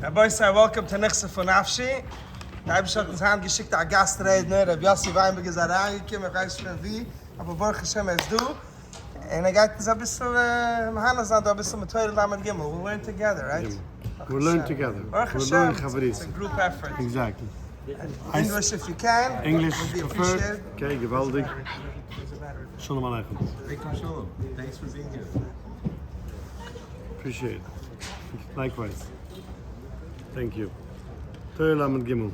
Rabbi say, welcome to Nichsefo Nafshi. Der Eibisch hat uns heimgeschickt, ein Gastredner, Yossi Weinberger ist reingekommen, ich weiß nicht wie, aber Baruch Hashem ist du. Und geht uns ein bisschen, Hanna sagt, ein bisschen mit Teure Lamed Gimel. We'll learn together, right? We'll learn together. Baruch We'll learn Hashem, it's a group effort. Exactly. English if you can. English would be preferred. appreciated. Okay, geweldig. Shalom Aleichem. Shalom. Thanks for being here. Appreciate it. Likewise. Thank you. Teure Lamed Gimel.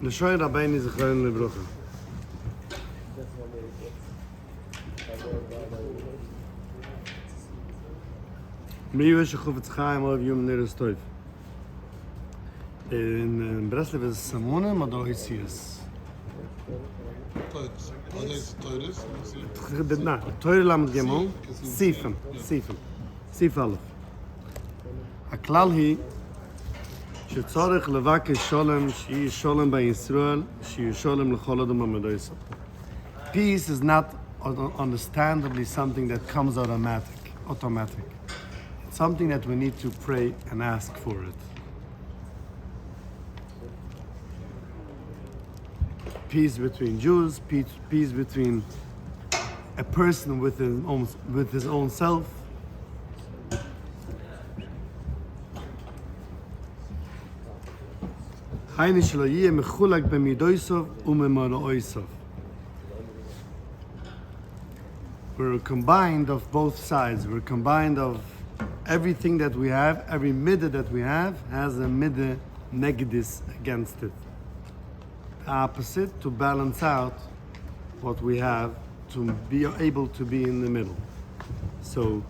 L'shoy Rabbeinu Zichron Lebrocha. Miyu Shechufetz Chaim of Yom Neres Toiv. In Breslov is Samonim or Oisius? No, Teure Lamed Gimel. Sifim. Sif Aleph. הכלל היא שצורך לבקש שולם, שיהיה שולם בישראל, שיהיה שולם לכל אדם המדויסו. Peace is not understandably something that comes automatic. It's something that we need to pray and ask for it. Peace between Jews, peace between a person with his own self, האיש שלו יהיה מחולק במידויסוב וממלואיסוב. We're combined of both sides. We're combined of everything that we have. Every midah that we have has a midah negedis against it. The opposite, to balance out what we have, to be able to be in the middle. So,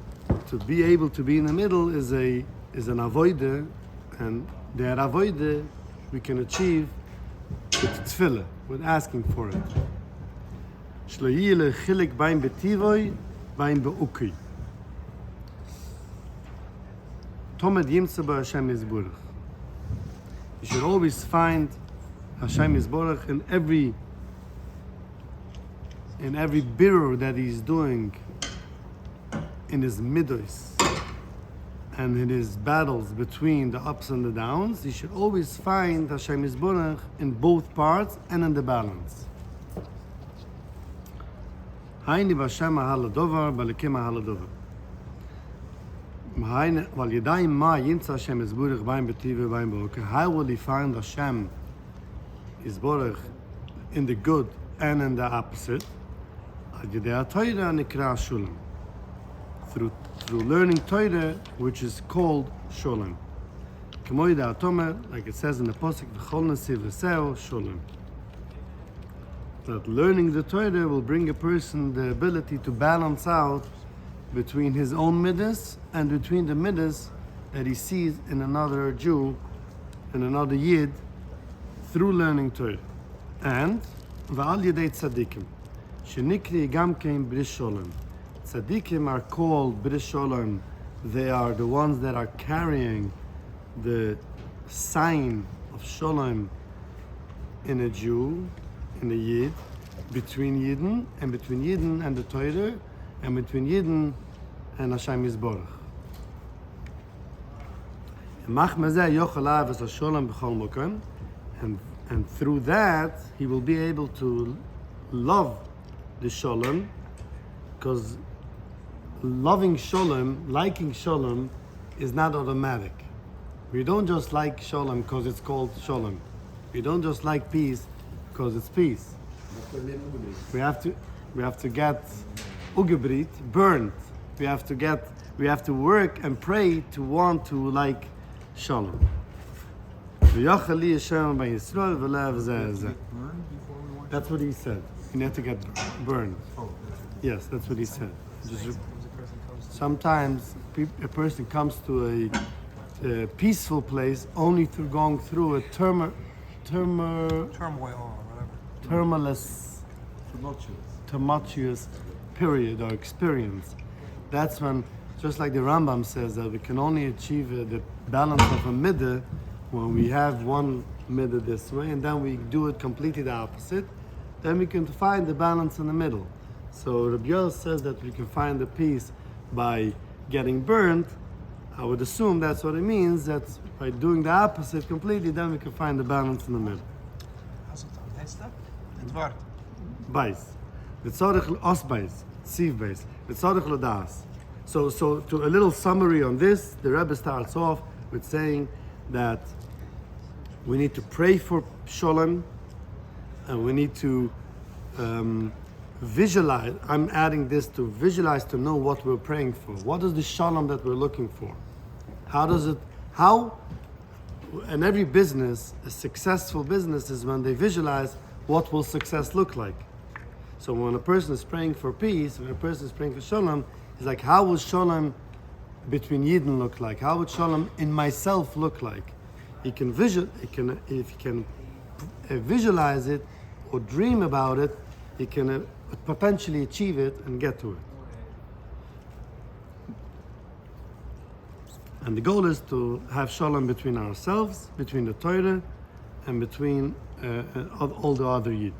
to be able to be in the middle is an avoide, and that avoide we can achieve with tefillah, with asking for it. Shlo yile chilik bain betivoy, bain beukei. Tomed yimtze ba Hashem Yisborach. You should always find Hashem Yisborach in every birur that he's doing in his midos and in his battles between the ups and the downs. You should always find Hashem Yisborach in both parts and in the balance. Hayni b'Hashem ahal dovar, b'Elokim ahal dovar. Val yadayim ma yimtza Hashem Yisborach b'ayim b'tiv v'ayim b'okeh. How will he find Hashem Yisborach in the good and in the opposite? Ad yadei ha'Torah nikra shulam. Through learning Torah, which is called Sholem. Like it says in the Pasuk, V'chol nesiv v'seo Sholem. That learning the Torah will bring a person the ability to balance out between his own midas and between the midas that he sees in another Jew, in another Yid, through learning Torah. And V'al yedei tzadikim, shenikri gam kein bris Sholem. Tzaddikim are called Bris Sholem. They are the ones that are carrying the sign of Sholem in a Jew, in a Yid, between Yidden and the Torah, and between Yidden and Hashem Yisborach. And through that, he will be able to love the Sholem, because loving Sholem, liking Sholem, is not automatic. We don't just like Sholem because it's called Sholem. We don't just like peace because it's peace. We have to get ugebrit, burned. We have to work and pray to want to like Sholem. That's what he said. You need to get burned. Yes, that's what he said. Sometimes a person comes to a peaceful place only through going through a turmoil or whatever. Tumultuous period or experience. That's when, just like the Rambam says, that we can only achieve the balance of a midah when we have one midah this way, and then we do it completely the opposite. Then we can find the balance in the middle. So Rabbi Yossi says that we can find the peace by getting burned, I would assume that's what it means, that by doing the opposite completely, then we can find the balance in the middle. Also, dann heißt das Wort. Beis. V'tzorich os beis, siv beis. V'tzorich l'das. So to a little summary on this, the Rebbe starts off with saying that we need to pray for shalom, and we need to visualize. I'm adding this to visualize, to know what we're praying for. What is the shalom that we're looking for? In every business, a successful business is when they visualize what will success look like. So when a person is praying for peace, when a person is praying for shalom, it's like, how will shalom between Yidden look like? How would shalom in myself look like? If you can visualize it or dream about it, you can potentially achieve it and get to it. And the goal is to have shalom between ourselves, between the Torah, and between all the other Yid.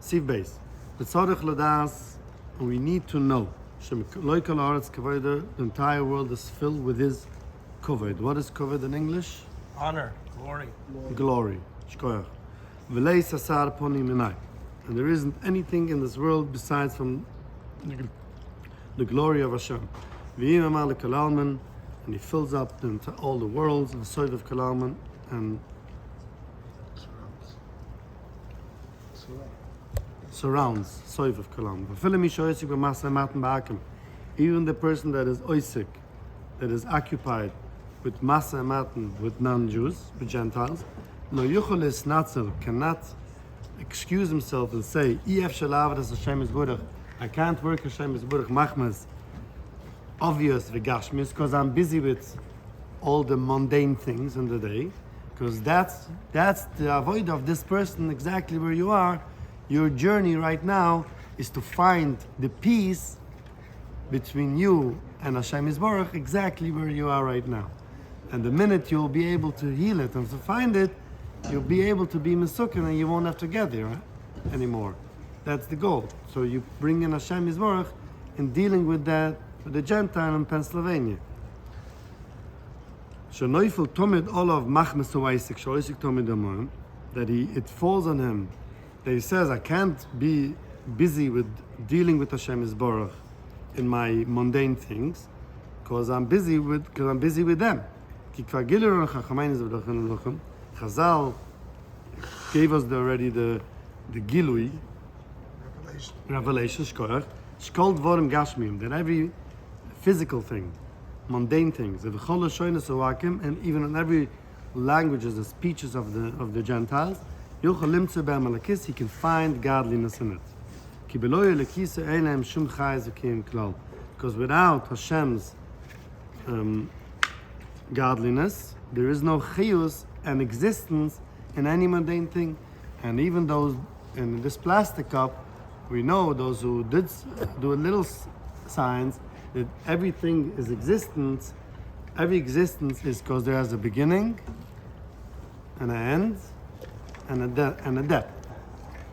Siv Beis. B'tzorich l'das, we need to know. The entire world is filled with his kavod. What is kavod in English? Honor, glory. Glory. Shkoyach. V'lei sasar ponim minai. And there isn't anything in this world besides from the glory of Hashem. V'yim amal kalalman, and he fills up all the worlds, the soid of kalalman, and surrounds soiv of kalam. Even the person that is oisik, that is occupied with masa matan, with non-Jews, with Gentiles, no yucholis natzel, cannot excuse himself and say, I can't work Hashem is burach machmas, obvious v'gashmis, because I'm busy with all the mundane things in the day, because that's the avoid of this person exactly where you are. Your journey right now is to find the peace between you and Hashem Yisborach exactly where you are right now. And the minute you'll be able to heal it and to find it, you'll be able to be Mesukin and you won't have to get there anymore. That's the goal. So you bring in Hashem Yisborach in dealing with that, with the Gentile in Pennsylvania. Shenoifel Tomid Olav Machmes Hawaisik Shoisik Tomid Amon, that it falls on him, that he says, I can't be busy with dealing with Hashem Yisborach in my mundane things, because I'm busy with them. Chazal gave us already the Gilui, revelation, Shkol Dvorim Gashmim, that every physical thing, mundane things, and even in every languages, the speeches of the Gentiles, he can find godliness in it. Because without Hashem's godliness, there is no chiyus and existence in any mundane thing. And even those in this plastic cup, we know those who did do a little science that everything is existence. Every existence is because there has a beginning and an end and a death.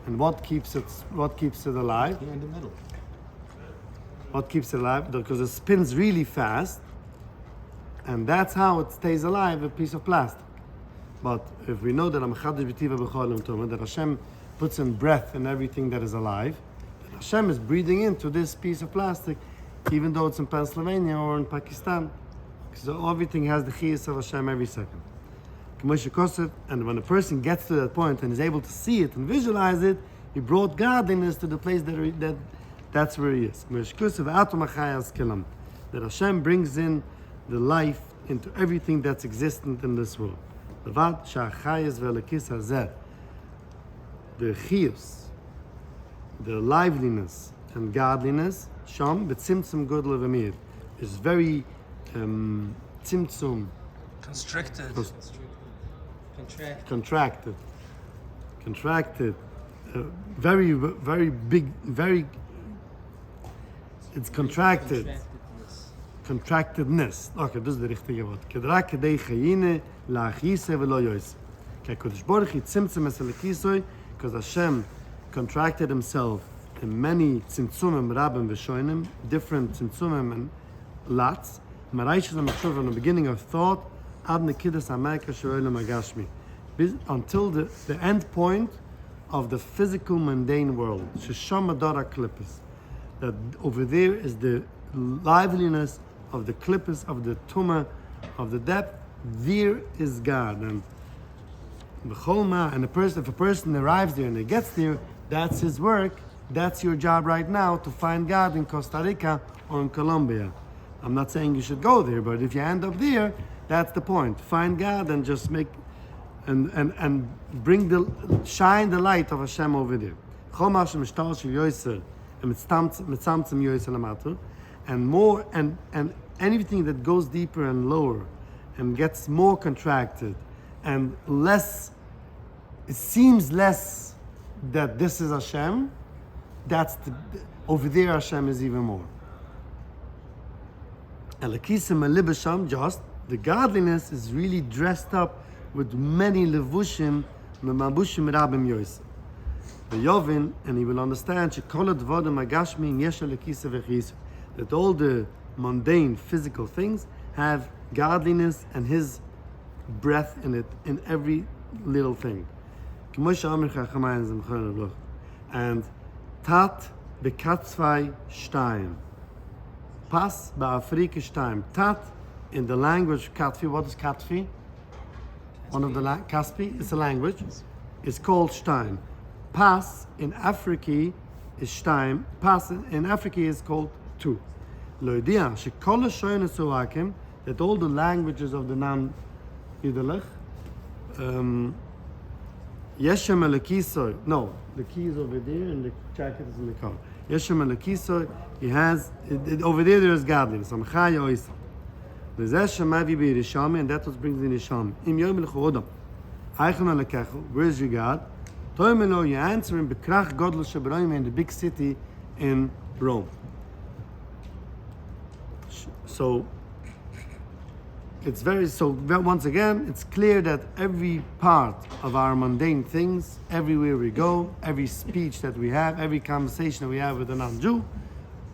And what keeps it alive? Here in the middle. What keeps it alive? Because it spins really fast, and that's how it stays alive, a piece of plastic. But if we know that that Hashem puts in breath in everything that is alive, that Hashem is breathing into this piece of plastic, even though it's in Pennsylvania or in Pakistan. So everything has the chiyus of Hashem every second. And when a person gets to that point and is able to see it and visualize it, he brought godliness to the place that's where he is. That Hashem brings in the life into everything that's existent in this world. The chiyus, the liveliness and godliness, sham b'tzimtzum godel v'mir, is very tzimtzum, contracted, very, very big, very, it's contracted. Contractedness. Okay, das ist der richtige Wort. Kedra kedei chayine la'achise v'lo yoyse. Ke'kodesh Baruch Hu tzimtzum es elekisoi, because Hashem contracted himself in many tzimtzumim, rabim v'shoinim, different tzimtzumim lots. Maraish is from the beginning of thought, ad nekidas amayka shoelam agashmi, until the end point of the physical mundane world. Sheshama dara klippus. That over there is the liveliness of the klippus, of the tumah, of the depth. There is God. And if a person arrives there and he gets there, that's his work. That's your job right now, to find God in Costa Rica or in Colombia. I'm not saying you should go there, but if you end up there, that's the point. Find God and just make and shine the light of Hashem over there. And more and anything that goes deeper and lower and gets more contracted and less, it seems less that this is Hashem, over there Hashem is even more. Just the godliness is really dressed up with many levushim, memabushim rabim Yossi. The Yovin, and he will understand that all the mundane physical things have godliness and his breath in it, in every little thing. And tat bekatzvai shtayim. Pas ba'afrika shtayim. Tat in the language Katfi. What is Katfi? One of the Kaspi. It's a language. It's called shtayim. Pas in Africa is shtayim. Pas in Africa is called two. Loidia shekol shoyne suakim, that all the languages of the non-Yiddelech, Yeshem Elakisoy. No, the key is over there and the jacket is in the car. Yeshem Elakisoy, he has, over there is godliness. Amchaya Oisa. V'zeh shemavi b'Yirishami, and that was brings in Yirishami. Im yom l'chodam. Eichen Elakecho, where is your God? Toimelo, you answer him, Bekrach Godel Shebroim, in the big city in Rome. So, once again, it's clear that every part of our mundane things, everywhere we go, every speech that we have, every conversation that we have with a non-Jew,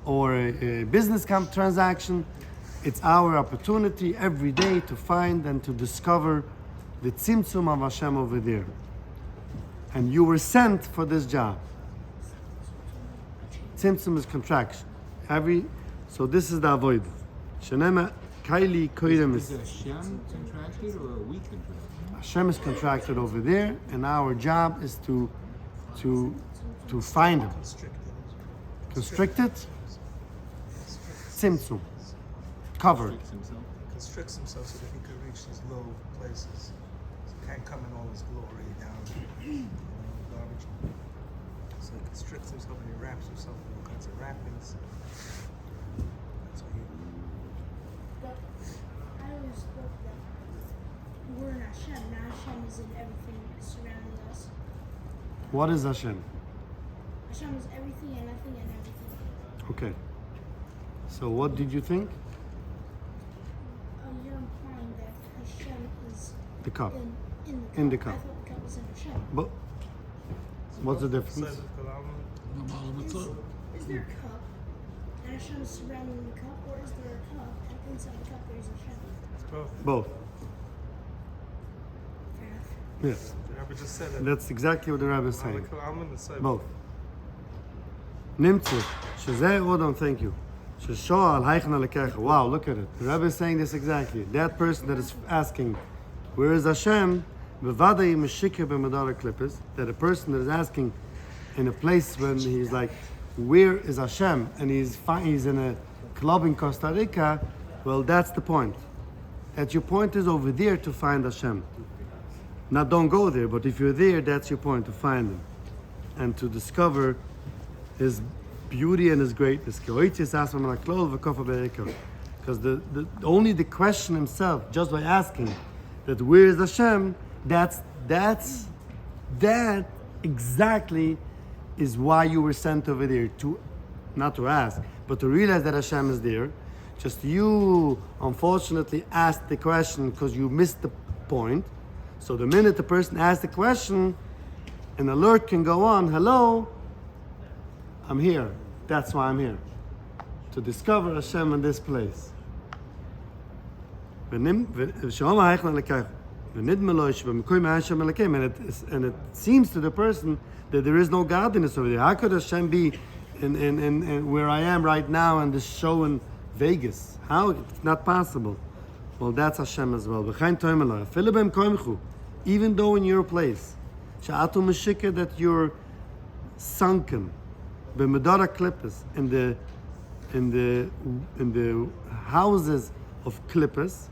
or a business transaction, it's our opportunity every day to find and to discover the tzimtzum of Hashem over there. And you were sent for this job. Tzimtzum is contraction. So this is the avoid. Shenema Kaili Koidem Is it Hashem contracted or are we contracted? Hashem is contracted over there, and our job is to find him. Constricted. Tzimtzum. Covered. Constricts himself so that he could reach these low places. So he can't come in all his glory down garbage. So he constricts himself and he wraps himself in all kinds of wrappings. That's what he. But I always thought that we're in Hashem. Now Hashem is in everything surrounding us. What is Hashem? Hashem is everything and nothing and everything. Okay. So what did you think? You're implying that Hashem is The cup. in the cup. In the cup. I thought the cup was in Hashem. But what's the difference? Is there a cup and Hashem is surrounding the cup, or is there a cup and inside the cup there's Hashem? Both. Fair enough. Yes. The Rebbe just said it. That's exactly what the Rebbe is saying. Both. Nimtzu. Shazeh Odom, thank you. Shashal Heichen Alekecha. Wow, look at it. The Rebbe is saying this exactly. That person that is asking, where is Hashem? Bevadai Meshikah b'Madara Klippus. That a person that is asking in a place when he's like, where is Hashem? And he's in a club in Costa Rica. Well, that's the point. That your point is over there to find Hashem. Now don't go there, but if you're there, that's your point, to find him. And to discover his beauty and his greatness. Because only the question himself, just by asking that where is Hashem, that exactly is why you were sent over there, to not to ask, but to realize that Hashem is there. Just you unfortunately asked the question because you missed the point. So the minute the person asks the question, an alert can go on. Hello, I'm here. That's why I'm here. To discover Hashem in this place. And it seems to the person that there is no godliness over there. How could Hashem be in where I am right now in this show in Vegas? How? It's not possible. Well, that's Hashem as well. Even though in your place, that you're sunken, in the houses of clippers,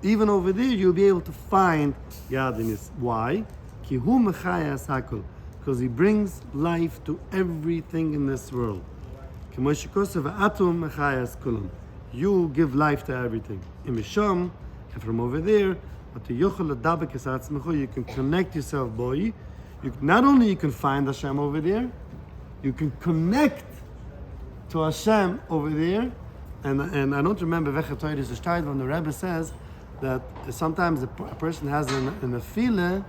even over there you'll be able to find godliness. Why? Because he brings life to everything in this world. You give life to everything. And from over there, you can connect yourself, boy. Not only you can find Hashem over there, you can connect to Hashem over there. And I don't remember when the Rebbe says that sometimes a person has an afila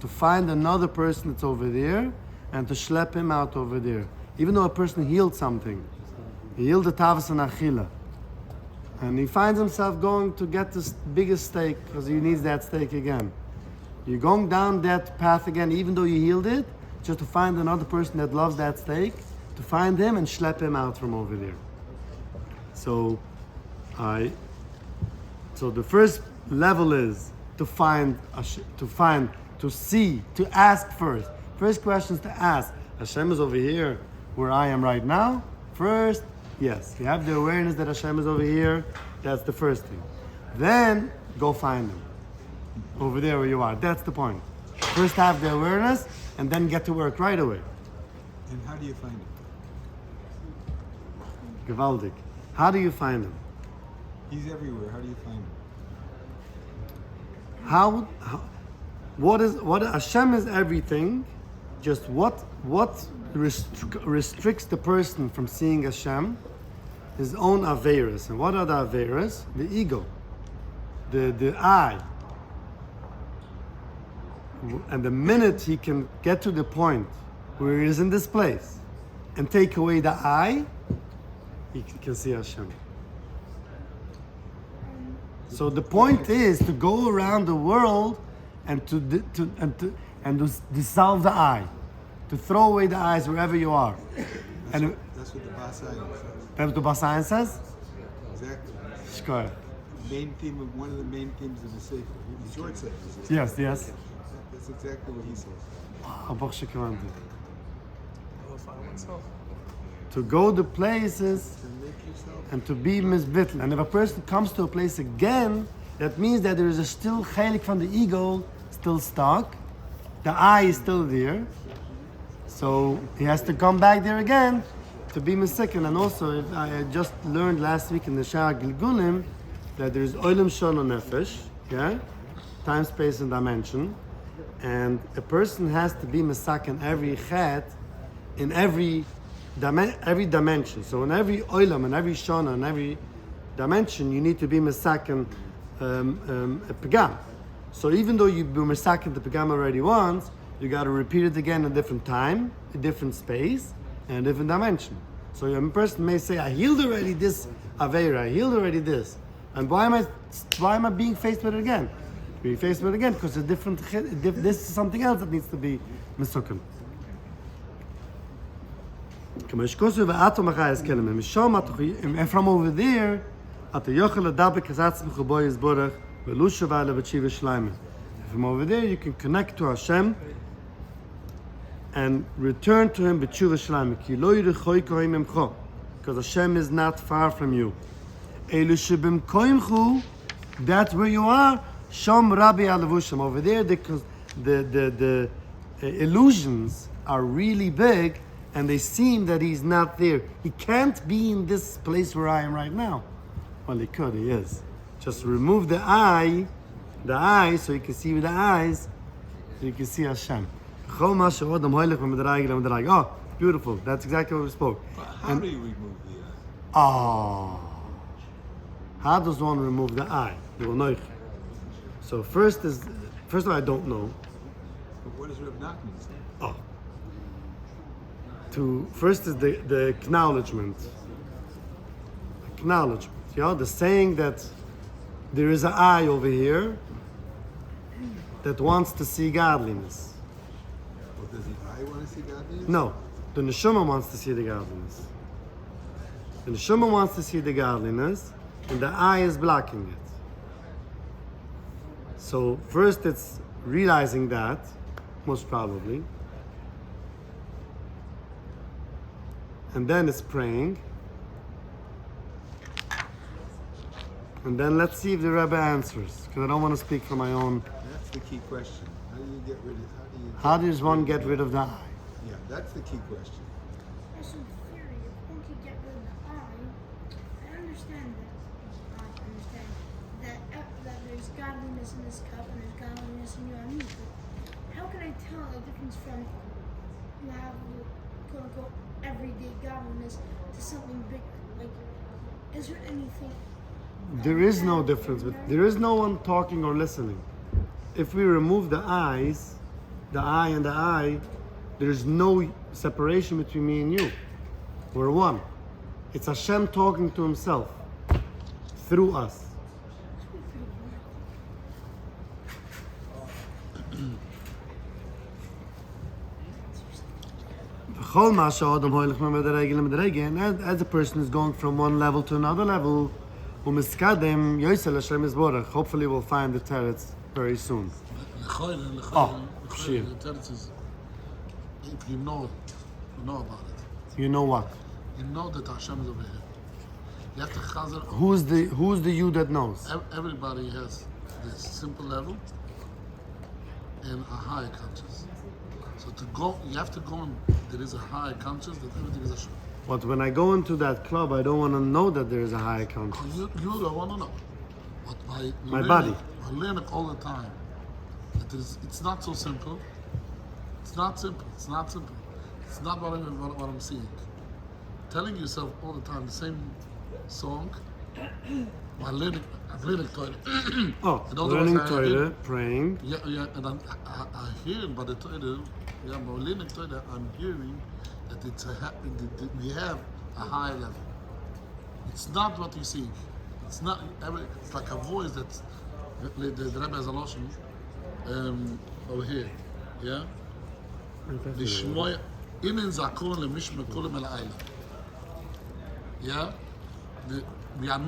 to find another person that's over there and to schlep him out over there. Even though a person healed something, he healed the tavas and achila, and he finds himself going to get this biggest steak because he needs that steak again. You're going down that path again, even though you healed it, just to find another person that loves that steak, to find him and schlep him out from over there. So the first level is to see, to ask first. First question is to ask, Hashem is over here where I am right now? First, yes. You have the awareness that Hashem is over here. That's the first thing. Then go find him over there where you are. That's the point. First have the awareness and then get to work right away. And how do you find it? Gewaldig. How do you find him? He's everywhere. How do you find him? What Hashem is everything. Just what restricts the person from seeing Hashem? His own averas. And what are the averas? The ego, the I. And the minute he can get to the point where he is in this place and take away the I, he can see Hashem. So the point is to go around the world and to dissolve the I, to throw away the eyes wherever you are. That's what the Basayan says. That's what the Basayan says? Exactly. Shkoyach. One of the main themes of the Sefer. The short Sefer. Yes. That's exactly what he says. To go to places and to be misbitl. And if a person comes to a place again, that means that there is a still chelik from the ego still stuck. The I is still there. So he has to come back there again to be mistaken. And also, I just learned last week in the Shah Gilgulim that there is Olam Shon Nefesh, yeah? Time, space, and dimension. And a person has to be mistaken every chet in every dimension. So in every oilam, in every shana, in every dimension, you need to be mistaken a pagam. So even though you be mistaken the pagam already once, you got to repeat it again in a different time, a different space, and a different dimension. So a person may say, I healed already this aveira, I healed already this, and why am I being faced with it again? Being faced with it again because it's different. This is something else that needs to be mistaken. And from over there, from over there you can connect to Hashem and return to Him b'tshuva shleima. Because Hashem is not far from you. That's where you are. Shom Rabbi Alavushim. Over there, the illusions are really big, and they seem that He's not there. He can't be in this place where I am right now. Well, He could. He is. Just remove the eye, so you can see with the eyes, so you can see Hashem. Oh, beautiful. That's exactly what we spoke. How do you remove the eye? Oh. How does one remove the eye? So first of all, I don't know. But what does Reb Nachman say? First is the acknowledgement. Acknowledgement. You know, the saying that there is an eye over here that wants to see godliness. Well, does the eye want to see godliness? No, the neshama wants to see the godliness. The neshama wants to see the godliness, and the eye is blocking it. So first it's realizing that, most probably, and then it's praying, and then let's see if the Rebbe answers, because I don't want to speak for my own. That's the key question. How do you get rid of? How does one get rid of the eye? Yeah, that's the key question. Also, in theory, if one could get rid of the eye, I understand that there's godliness in this cup and there's godliness in you and me. But how can I tell the difference from you have quote unquote everyday godliness to something bigger? Like, is there anything? There is no difference. There is no one talking or listening. If we remove the eyes, the eye and the eye, there's no separation between me and you. We're one. It's Hashem talking to himself through us. And as a person is going from one level to another level, hopefully we'll find the teretz very soon. Shir. The teretz is, if you know about it. You know what? You know that Hashem is over here. You have to chazer. Who's the you that knows? Everybody has this simple level and a higher conscious. So to go, you have to go and there is a higher conscious that everything is Hashem. But when I go into that club, I don't want to know that there is a higher conscious. You don't want to know. But My body. I learn it all the time. That it's not so simple. It's not simple. It's not simple. It's not what I'm seeing. Telling yourself all the time the same song. While learning Torah. Learning Torah, praying. Yeah, and I hear by the Torah. Yeah, by learning Torah, I'm hearing that we have a higher level. It's not what you see. It's not. It's like a voice that's the Rebbe has a lotion over here. Yeah. Lishmoy inen zakon lemishme kulam el ayla. Yeah. We are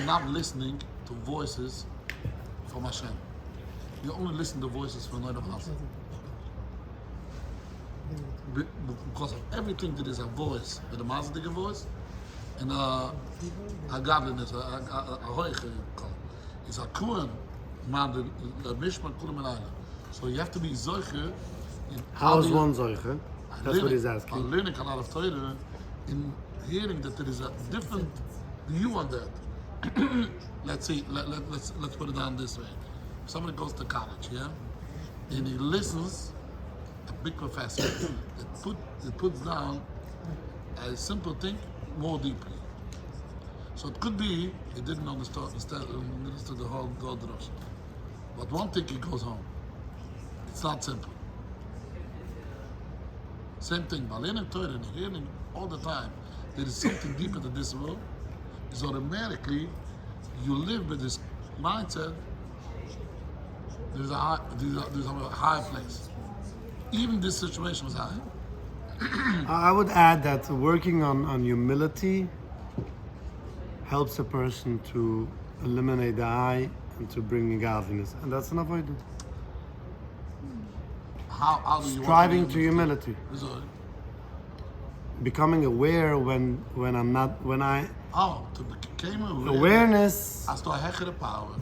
not listening to voices from Hashem. You only listen to voices from another house. Because of everything that is a voice, a Mazdige voice, and a godliness, a hoiche call. It's a kuan, man, the mishma kulam elayla. So you have to be zoiche. How is one zoiche? That's what he's asking. I'm learning a lot of Torah in hearing that there is a different view on that. Let's see. Let's put it down this way. Somebody goes to college, yeah, and he listens. A big professor that puts down a simple thing more deeply. So it could be he didn't understand the whole drasha. But one thing he goes home. It's not simple. Same thing, by learning Torah and hearing all the time, there is something deeper than this world. Is automatically you live with this mindset. There's a higher place. Even this situation was high. I would add that working on humility helps a person to eliminate the eye and to bring in godliness, and that's an avoidance. How do you Striving to humility, Sorry. becoming aware when I to become aware. Awareness. As to a higher power.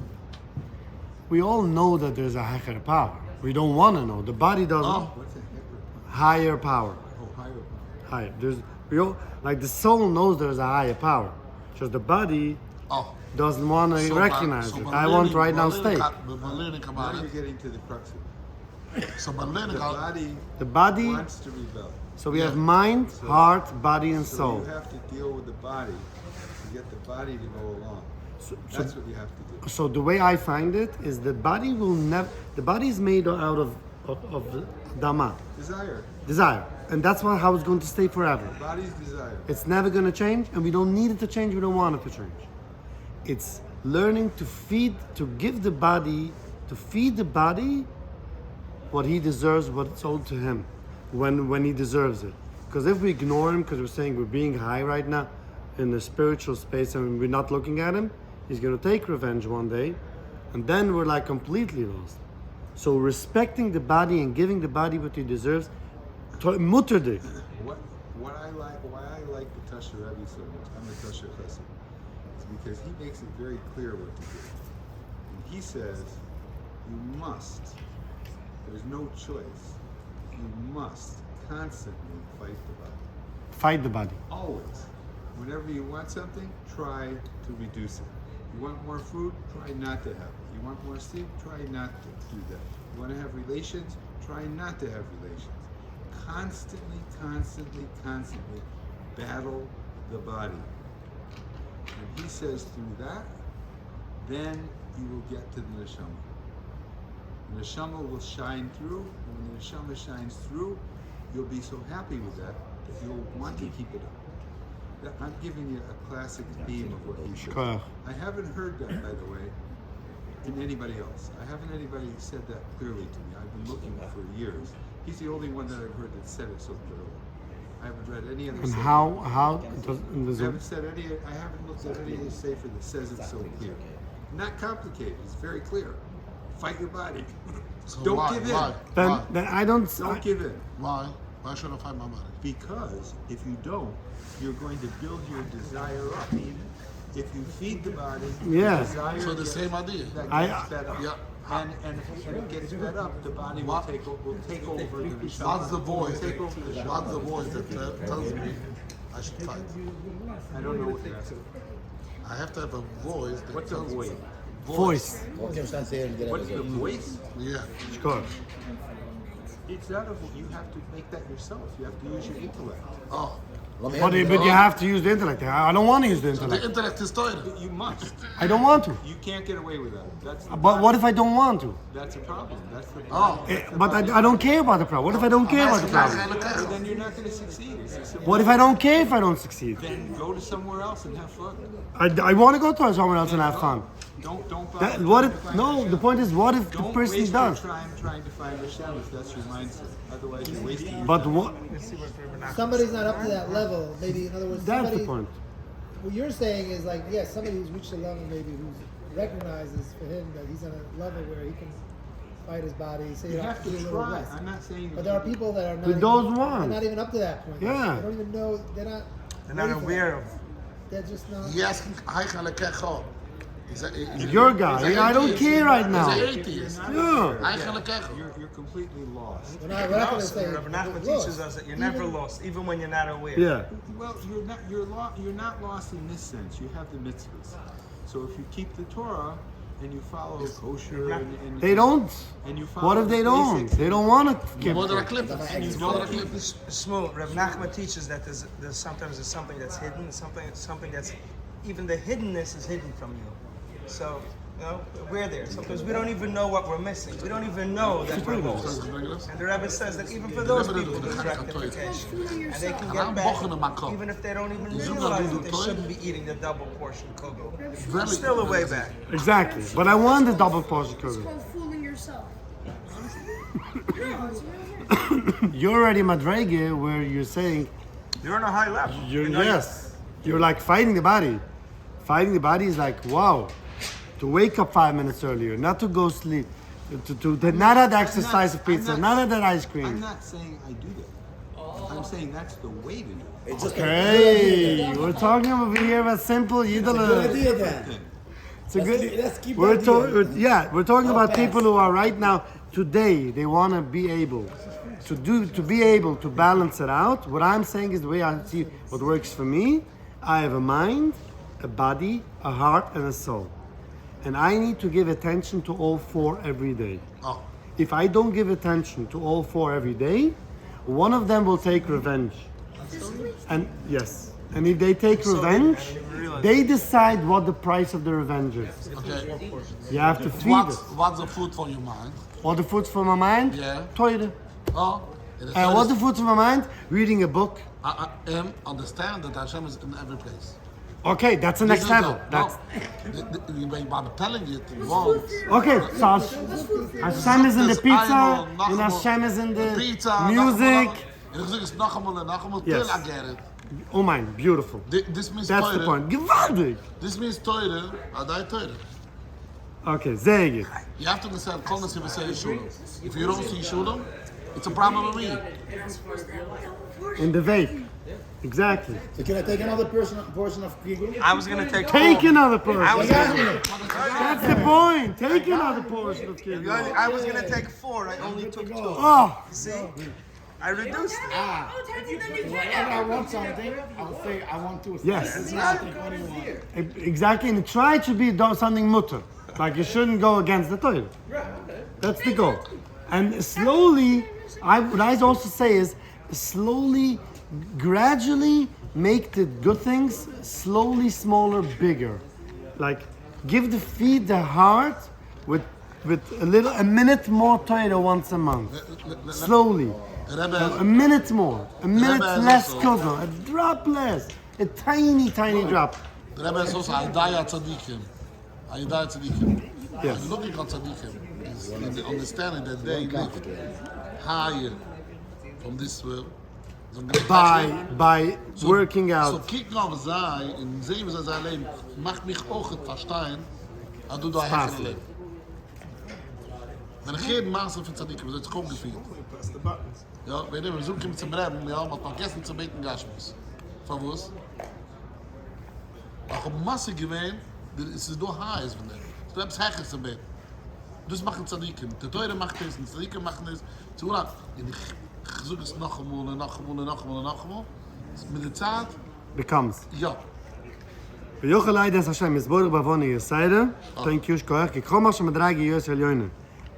We all know that there's a higher power. We don't want to know. The body doesn't. What's a Higher power. higher power? Higher. Like the soul knows there's a higher power. Just the body doesn't want to recognize it. I want right now stay. Now you're getting to the crux of it. So by learning The body. wants to rebel. So we have mind, heart, body, and So soul. you have to deal with the body to get the body to go along. That's what you have to do. So the way I find it is the body will never. The body is made out of Dama. Desire. Desire. And that's how it's going to stay forever. Body's desire. It's never going to change, and we don't need it to change, we don't want it to change. It's learning to feed the body what he deserves, what's owed to him, when he deserves it. Because if we ignore him, because we're saying we're being high right now in the spiritual space and we're not looking at him, he's going to take revenge one day, and then we're like completely lost. So respecting the body and giving the body what he deserves, mutterdik. Why I like the Tasha Rebbe so much, I'm a Tasha Chassid, is because he makes it very clear what to do. And he says, you must, there's no choice, you must constantly fight the body. Fight the body. Always. Whenever you want something, try to reduce it. You want more food, try not to have it. You want more sleep, try not to do that. You want to have relations, try not to have relations. Constantly battle the body. And he says through that, then you will get to the neshama. The neshama will shine through, and when the neshama shines through, you'll be so happy with that you'll want to keep it up. I'm giving you a classic theme of what he said. I haven't heard that, by the way, in anybody else. I haven't anybody said that clearly to me. I've been looking for years. He's the only one that I've heard that said it so clearly. I haven't read any other. And sefer. how does in the I haven't looked at any other sefer that says it so clear. Not complicated. It's very clear. Fight your body. So Don't give in. then I don't. Don't give in. Why? Why should I fight my body? Because if you don't, you're going to build your desire up. If you feed the body, Yeah. the desire So the gets- same idea. that I- gets fed up. Yeah. And if it gets fed up, the body will What? take over the neshama. What's the voice? Take over the neshama. What's the voice that tells me I should fight? I don't know what you're asking. I have to have a voice that What's a tells voice? me. Voice. What's the voice? Yeah. Sure. It's not a you have to make that yourself. You have to use your intellect. Oh. But you have to use the intellect. I don't want to use the So the intellect. intellect is Torah. You must. I don't want to. You can't get away with that. But what if I don't want to? That's a problem. That's the Oh. problem. But I don't care about the problem. What if I don't care about the problem? Well, then you're not going to succeed. It's as simple What if I don't care if I don't succeed? Then go to somewhere else and have fun. I want to go to somewhere else and have fun. Don't That, bother what trying to if? find No, Hashem. the point is, what if the Don't person waste does? your time trying to find Hashem if that's your mindset. Otherwise, you're wasting your But time. what? Somebody's not up to that level. Maybe, in other words, That's somebody. the point. What you're saying is like, yes, somebody who's reached a level maybe who's recognizes for him that he's on a level where he can fight his body. Say You have to do a little try. less. I'm not saying. But there are people that are not. But those even, ones. They're not even up to that point. Yeah. They don't even know. They're not. They're not ready for aware that. of. They're just not. He asking, "How can I catch on?" Your guy. I don't care right now. He's an atheist. Yeah. How can I catch on? You're completely lost. We're not going to say. Rabbi Nachman look, teaches us that you're never lost, even when you're not aware. Yeah. Well, you're not lost in this sense. You have the mitzvahs. So if you keep the Torah and you follow kosher and They don't. and you follow What if they the don't? basics, They don't want to give. More than a it. clip. and you More don't than a keep clip. Shmuel, Rabbi Nachman teaches that there's sometimes there's something that's hidden, something that's even the hiddenness is hidden from you. So, you know, we're there. Sometimes we don't even know what we're missing. We don't even know that we're lost. And the Rebbe says that even for those people, there's rectification, and they can get back, even if they don't even realize that they shouldn't be eating the double portion kugel. There's still a way back. Exactly. But I want the double portion It's cookie. called fooling yourself. No, it's really You're already madrege where you're saying, You're on a high level. You know yes, you're like fighting the body. Fighting the body is like, wow, to wake up 5 minutes earlier, not to go sleep, to not have the exercise of pizza, not have that ice I'm cream. not saying I do that. I'm saying that's the way to do it. Okay, we're talking over here about simple yidala. idea then. It's a good. Let's keep We're that we're talking about pass. people who are right now today. They want to be able to be able to balance it out. What I'm saying is the way I see what works for me. I have a mind, a body, a heart, and a soul, and I need to give attention to all four every day. Oh. If I don't give attention to all four every day, one of them will take revenge. And yes, and if they take revenge, they decide what the price of the revenge is. Okay. You have to feed What's it. the food for your mind? What the food for my mind? Yeah. Toide. Oh, And what's the fruit of my mind? Reading a book. I am understand that Hashem is in every place. Okay, that's the next level. That's I'm telling you, it won't. okay. So Hashem is in the pizza, and Hashem is in the music. En ik zeg eens nog eenmaal, Yes. till I get it. Oh man, beautiful. This means That's the point. Geweldig. This means teure, adai teure. Okay, sehr gut. You have to understand, call us if you say Shulam. If you don't see Shulam, it's a problem with me. In the vape. Exactly. So can I take another portion of Kriegel? I was gonna take Take four. another portion. I was gonna, That's the point. Take another portion of cake. I was gonna take 4. I only took 2. Oh, See? I reduced it. Ah, if I want something, I'll say I want two. yes. I'll take what you want. Exactly. And try to be something mutter. Like you shouldn't go against the Torah. That's the goal. And slowly, what I also say is slowly, gradually make the good things slowly smaller, bigger. Like feed the heart with a minute more Torah once a month. Slowly. A minute more. A minute less kosher. A drop less. A tiny drop. The Rebbe is also Aidaya Tzadikim. Aidaya Tzadikim. Yes. Looking at Tzadikim is the understanding that they live higher from this world. By working So out. kijk nou wat zij, in zeven zijn zij alleen, mag mich ook het verstaan, en doe daar echt alleen. Maar geen maas van tzadikim, dat is gewoon gevierd. Ja, weet je, we zoeken met z'n brem, ja, maar vergessen zu beten Gashmis. Van was? Maar op massa geween, is het door haar is van dem. Du hebt hecher zu beten. Dus mag het tzadikim. De teure macht is, de tzadikim macht is. Zo lang, ik zoek het nog eenmaal. Met de tijd, Becomes. ja. ויוכל לידס השם יסבור בבוני יסיידה, thank you, שכוח, כי כל מה שמדרג יוס עליונה.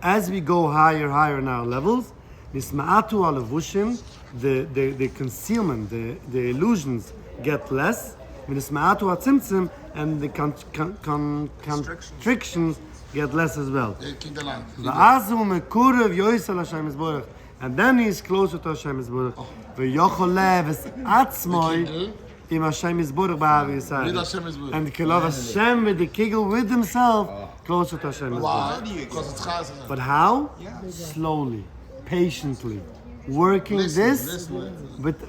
As we go higher in our levels, נסמעתו הלבושים, the concealment, the illusions get less, ונסמעתו הצמצם, and the constrictions get less as well. Kijk daar lang. ואז הוא מקורב יוס על השם יסבורך, and then he is closer to השם יסבורך, ויוכל לבס עצמוי, עם השם יסבורך באהב ישראל. With Hashem is good. And Kolel Hashem with the kiggle with himself closer to Hashem. Why? Because it's chazan. But how? Slowly, patiently, working this with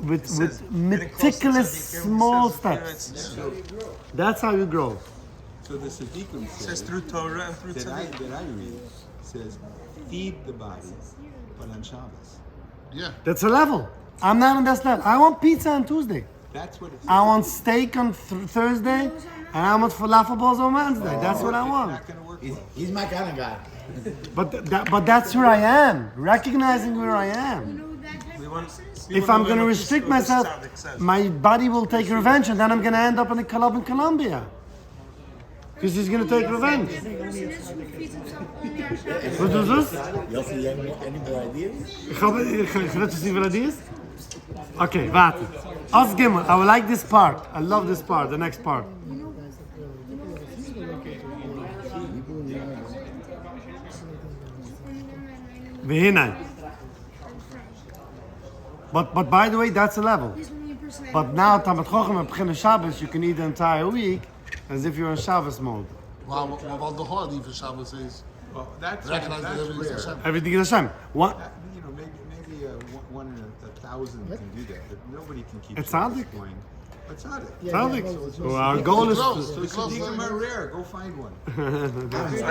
meticulous small steps. That's how you grow. So the Tzadikim It says says through Torah and through that I Tzaddik. read says feed the body, but on Shabbos. Yeah. That's a level. I'm not on that level. I want pizza on Tuesday. That's what it says. I want steak on Thursday, and I want falafel balls on Wednesday. That's what I want. Not gonna work well. He's my kind of guy. But that's where I am. Recognizing where I am. We want, If I'm going to restrict myself, my body will take revenge, and then I'm going to end up in a club in Colombia. Because he's going to take revenge. What is this? Yossi, you have any more ideas? Ik ga to see what it is. Okay, warte. As Gimel, I would like this part. I love this part, the next part. Vehinai. But by the way, that's a level. But now, Tamat Chochem and Pchina Shabbos, you can eat the entire week as if you're in Shabbos mode. Maar wat de God die voor Shabbos is, Well, that's recognize that everything is rare. Hashem. Everything is Hashem. What? You know, maybe one in a thousand can do that, but nobody can keep It's Shabbos tzaddik. going. But tzaddik. Tzaddik. So our goal is Close, So we close. tzaddikim are rare. Go find one.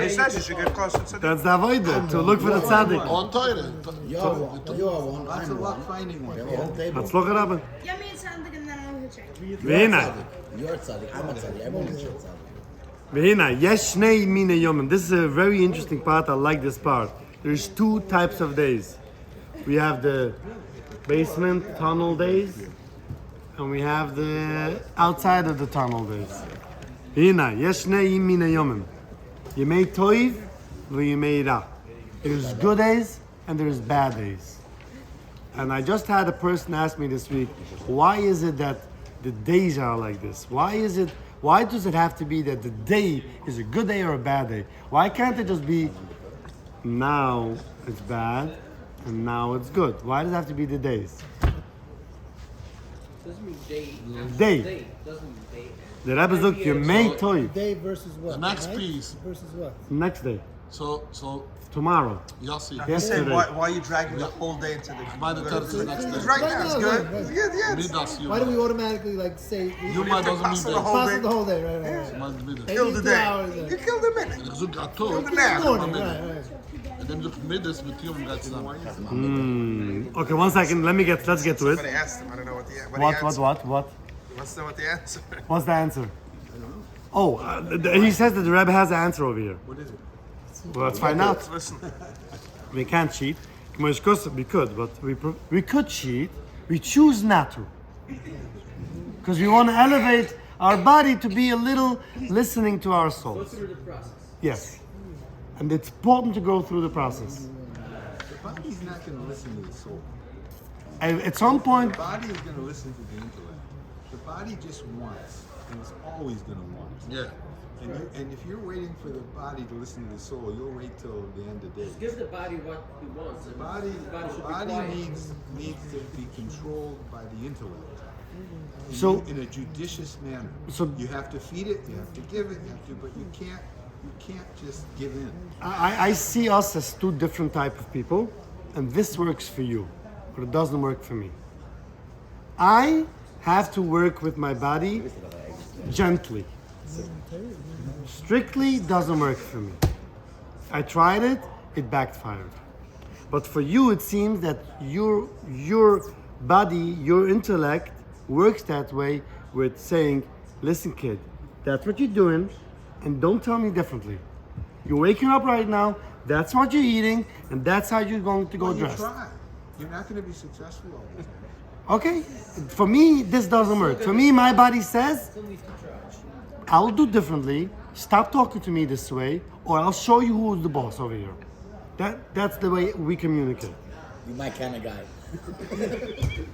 He says you should get closer to Tzaddik. that's the avodah, to look for the tzaddik. On Teure. You are one. Lots I'm of one. luck finding one. We have a whole table. Let's look it up. Yeah, me and Sandik and then I'll hit you. Vehinai. You're tzaddik. I'm a tzaddik. Everyone's a tzaddik. Vehinai. Yesh shnei mina yomim. This is a very interesting part. I like this part. There's two types of days. We have the basement tunnel days, and we have the outside of the tunnel days. Vehinai. Yesh shnei mina yomim. Yemei toiv v'yemei ra. There's good days and there's bad days. And I just had a person ask me this week, why is it that the days are like this? Why does it have to be that the day is a good day or a bad day? Why can't it just be now it's bad and now it's good. Why does it have to be the days? Doesn't mean day. Day. Day. Doesn't mean day. The Rebbe Zuk, you may toy. Day versus what? The next Night piece. versus what? Next day. So Tomorrow. Yossi, He's saying, Yesterday. why are you dragging the whole day into the... by the third to the next It's day. right now, it's good. Right. It's good, yeah. Midas, you Why do we automatically like say You might doesn't mean Pass on the days. whole pass day. it the whole day? Right. Might be days. Kill the 82 hours, day. yeah. You killed a minute. Ik zoek Ato. Kill the nap. Morning, right. En dan zoek middags met Yom gaat samen. Okay, 1 second. Let's get to But it. I asked him, I don't know what the answer. What? He wants to know what the answer. What's the answer? Oh, he says that the Rebbe has the answer over here. What is it? Well, let's find out. Listen. We can't cheat. We could, but we could cheat. We choose not to. Because we want to elevate our body to be a little listening to our Go souls. through the process. Yes. And it's important to go through the process. The body's not going to listen to the soul. And at some point, The body is going to listen to the intellect. The body just wants, and it's always going to want. Yeah. And if you're waiting for the body to listen to the soul, you'll wait till the end of days. Just give the body what he wants. The body, should be body quiet. needs to be controlled by the intellect. So- in a judicious manner. So- you have to feed it, you have to give it, but you can't just give in. I see us as two different type of people, and this works for you, but it doesn't work for me. I have to work with my body gently. Strictly doesn't work for me. I tried it, it backfired. But for you, it seems that your body, your intellect works that way with saying, listen kid, that's what you're doing, and don't tell me differently. You're waking up right now, that's what you're eating, and that's how you're going to go Well, you dressed. try. You're not going to be successful all the time. Okay? For me, this doesn't work. For me, my body says, Still needs to try. I'll do differently, stop talking to me this way, or I'll show you who's the boss over here. That's the way we communicate. You're my kind of guy.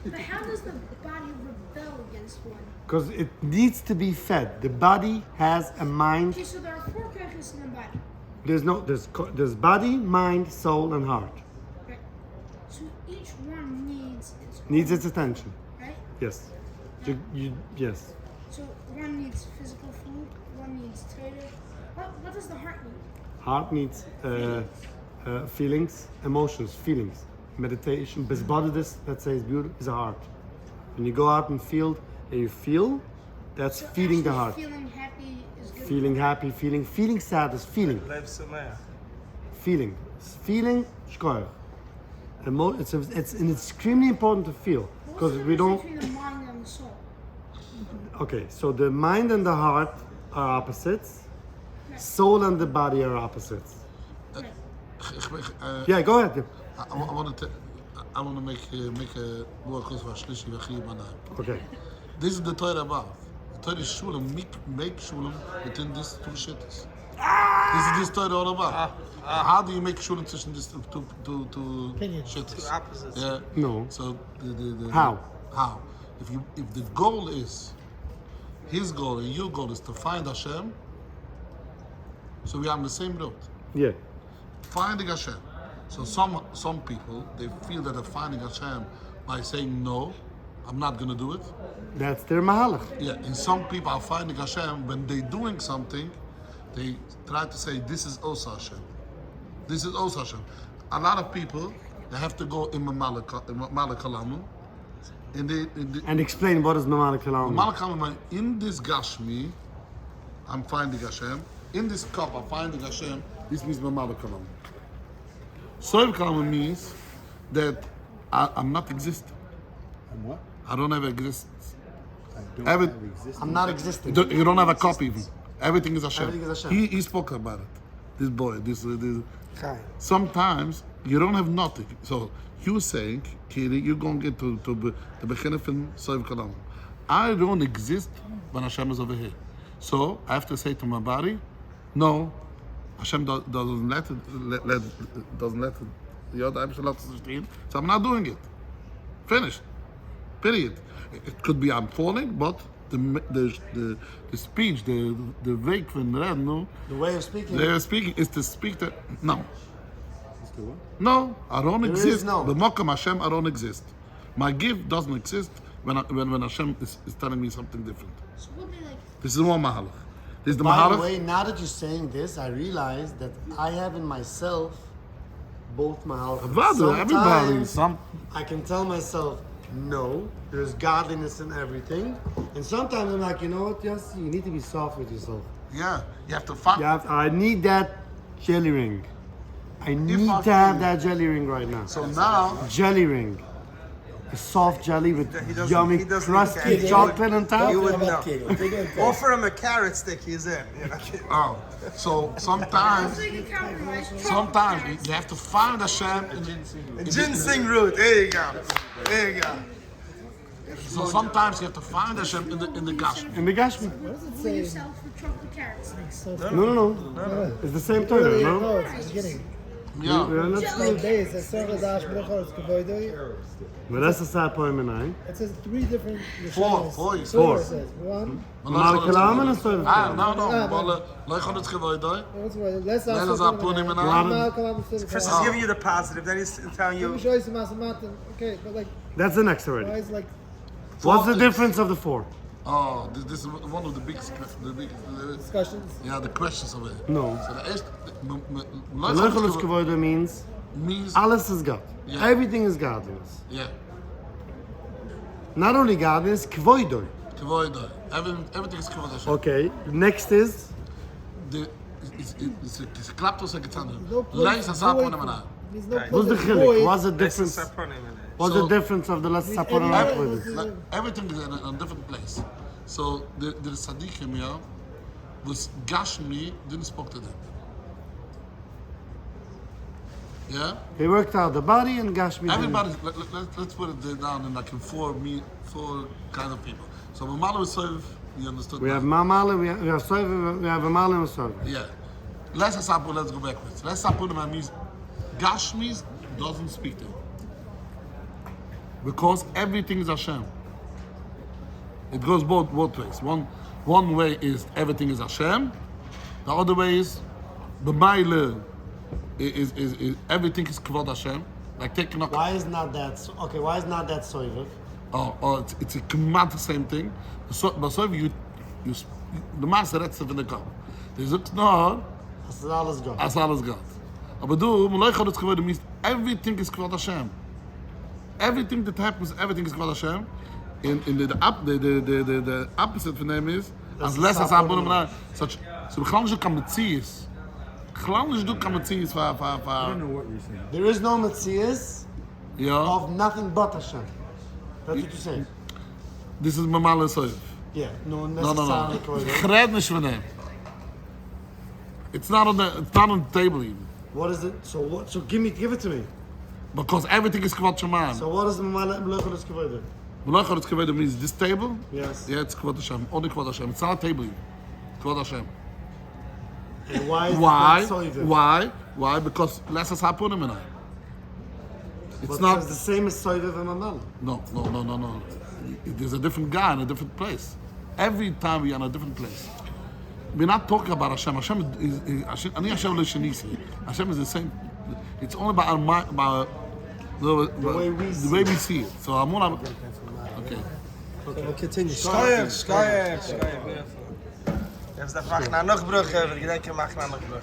But how does the body rebel against one? Because it needs to be fed. The body has a mind. Okay, so there are 4 kachas in the body. There's body, mind, soul, and heart. Right? So each one needs its Needs own, its attention. right? Yes. Yes. So one needs physical food, one needs Torah. What does the heart need? Heart needs feelings, emotions, feelings. Meditation, bezbodedus, let's say, is beautiful, is a heart. When you go out in the field and you feel, that's So feeding the actually heart. Feeling happy is good. Feeling happy, feeling sad is feeling. Lev Sameach. Feeling, shkoyach. It's extremely important to feel What's because the we difference don't. between the mind and the soul? Okay, so the mind and the heart are opposites. Soul and the body are opposites. Yeah, go ahead. I want to make a more shlishi v'chiyuv b'nayim. Okay. This is the Torah about. The Torah is shulam, make shulam between these two shittas. This is this Torah all about. How do you make shulam between these two Opinions. shittas? Two opposites. Yeah. No. So the How? How? If the goal is his goal and your goal is to find Hashem, so we are on the same road. Yeah. Finding Hashem. So some people they feel that they're finding Hashem by saying no, I'm not gonna do it. That's their mahalach. Yeah, and some people are finding Hashem when they're doing something, they try to say this is also Hashem. This is also Hashem. A lot of people they have to go in Malakalamu, And explain what is mamalik kalam. Malakalamu in this Gashmi, I'm finding Hashem. In this cup, I'm finding Hashem. This means Malakalamu. Soiv Kalam means that I'm not existing. And what? I don't have existence. I don't Every- have existence. I'm not existing. You don't have a cup even. Everything is Hashem. Everything is Hashem. He spoke about it. This boy, this. Chai. Sometimes you don't have nothing. So you saying, Kiri, you're going to get to the beginning from Soiv Kalam. I don't exist when Hashem is over here. So I have to say to my body, no, Hashem doesn't let it. The other Hashem laat het stehen. So I'm not doing it. Finished. Period. It could be I'm falling, but the speech, the weg van reden, no, The way of speaking. they are speaking is to speak to no. to what? No, I don't There is exist. no. The Mokum Hashem, I don't exist. My gift doesn't exist when Hashem is telling me something different. So what they like? This is one Mahalach. This is the By the Mahalach. way, now that you're saying this, I realize that I have in myself both mahalachim. Everybody, I can tell myself, no, there's godliness in everything. And sometimes I'm like, you know what, Yossi, you need to be soft with yourself. yeah, you have to find. I need that jelly ring. I need I to have feel- that jelly ring right now. So now, Jelly ring. A soft jelly with He doesn't- yummy he doesn't crusty need that. chocolate on top. You would know. Offer him a carrot stick, he's in. You know? so It's sometimes like a compromise. you have to find Hashem. Ginseng root, there you go. There you go. So sometimes you have to find Hashem in the Gashmi. In the Gashmi. What does it For say? yourself for chocolate carrot sticks. No. It's the same Torah, no? No, it's the beginning. Yeah. We're not Two days. It says Dash Brachos Kavoidoi. But that's the sad point in nine. It says three different. Four. It says one. Maar ik laat me een soort No. Lo yachol tzkevoidoi. What's the word? Let's Let us not put him in our- Chris is giving you the positive, then he's telling Let me you. show you some masamata. Okay, but like, That's the next why already. is like What's the difference of the four? Oh, this is one of the biggest, discussions? the questions of it. No. So the eerste, Leugelos Kavoida means means, alles is God. Yeah. Everything is godliness. yeah, Not only godliness, Kavoidoi. kavoidoi. Everything is kavod Hashem. Okay, next is It's klapt als ik het aan No doe. place Lees als aan void. van hem aan. There's no what's the place chilik? void. What's the This is difference? Saponim in it. What's So- the difference of the last Sapon and every- Everything is in a different place. So the tzaddikim, yeah, was Gashmi didn't speak to them. Yeah? They worked out the body and Gashmi. didn't. Everybody, let's put it down in like in four kind of people. So Mamala was serve, you understood? We that? have Mamale, we have Soiva, we have a Male and a Soiva. Yeah. Let's go backwards. Let's put them means Gashmis doesn't speak to him. Because everything is Hashem. It goes both ways. One way is everything is Hashem. The other way is B'maile is everything is Kvod Hashem. Like taking a Why is not that? Okay, why is not that Soiva? it's a command the same thing. But so you the master that's in the cup. There's no Das ist alles God. as alles God. Aber du, Malay Chodot Kvod means everything is Kvod Hashem. Everything that happens, everything is Kvod Hashem. In the opposite von dem is as less as Abun Amna. Such so Khlanish kan Metzies. Khlanish du kan Metzies I don't know what you're saying. There is no Metzias Ja. of nothing but Hashem. That's what you're saying. This is Mamala Soif. Yeah, no No. necessarily Koido. Gered nicht von dem. It's not on the table even. What is it? So what? So give it to me. Because everything is Kvod Shemayim. So what is the Leugelos Kavoida? Malay Chodot Kvod means this table. Yes. Yeah, it's Kvod Hashem. Only Kvod Hashem. It's not a table even. Kvod Hashem. And why is Why? it not Soiva? Why? Because less as Hapunim and I. It's But not. it's the same as Soiva and Mamal. No. There's a different guy in a different place. Every time we are in a different place. We're not talking about Hashem. Hashem is Hashem. Ani Hashem lo shenisi. Hashem is the same. It's only about the way we see it. So I'm on. Okay. Okay, we'll continue. Scheuer. Jetzt darf machen noch Brüche, wir gedenken machen noch Brüche.